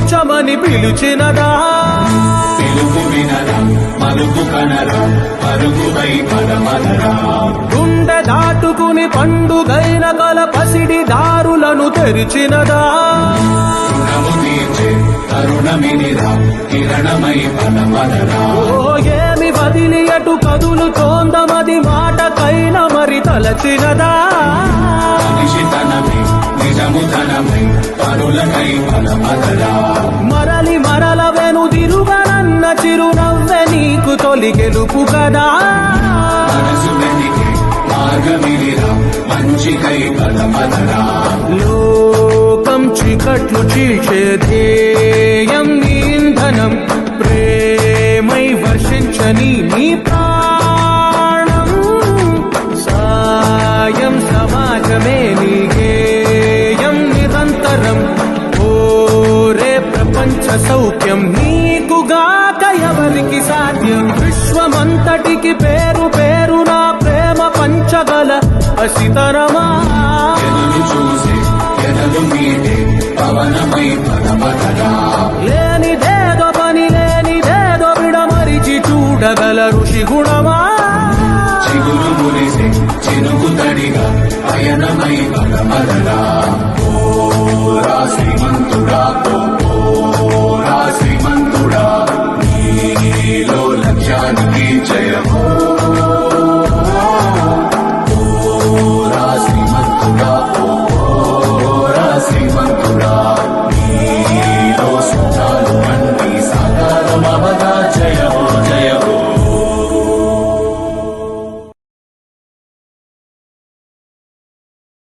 జీవించమని పిలిచినదా పిలుపు వినరా మలుపు కనరా పరుగువై పరమనరా గుండె దాటుకుని పండుగైన కల పసిడి దారులను తెరిచినదా రుణము తీర్చే తరుణమినిరా కిరణమై పరమనరా ఓ ఏమి వదిలి అటు కదులుతోందమది మాటకైన మరి తలచినదా మనిషితనమై నిజముతనమై పరులకై పరమనరా మరలి మరల వెనుదిరుగనన్న చిరునవ్వె నీకు తొలి గెలుపు కదా మనసు వెతికే మార్గమినిరా మంచికై పరమనరా లోకం చీకట్లు చీల్చే ధ్యేయం నీ ఇంధనం ప్రేమై వర్షించని నీ ప్రాణం సాయం సమాజమే నీ గేయం నిరంతరం ఓరే ప్రపంచ సౌఖ్యం నీకుగాక ఎవరికి సాధ్యం విశ్వమంతటికి పేరు పేరు నా ప్రేమ పంచగల అసితరమా ఎదురు చూసే ఎదలు మీటే పవనమై పరమనరా లేనిదేదో పని లేనిదేదో విడమరిచి చూడగల ఋషి గుణమా చిగురు మురిసే చినుకు తడిగా పయనమై పరమనరా